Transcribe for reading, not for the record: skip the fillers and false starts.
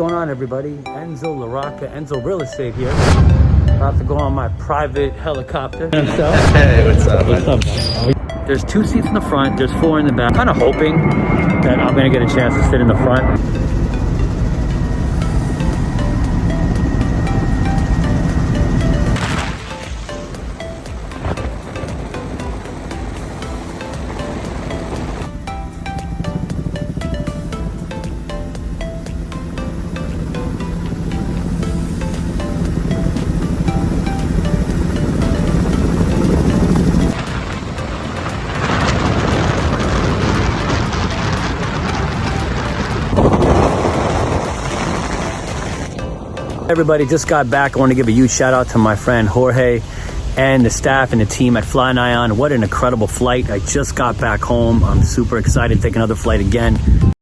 going on, everybody? Enzo LaRocca, Enzo Real Estate here. About to go on my private helicopter. Hey, what's up? What's up? There's 2 seats in the front, there's 4 in the back. Kind of hoping that I'm gonna get a chance to sit in the front. Everybody, just got back. I want to give a huge shout out to my friend Jorge and the staff and the team at Fly Nyan. What an incredible flight. I just got back home. I'm super excited to take another flight again.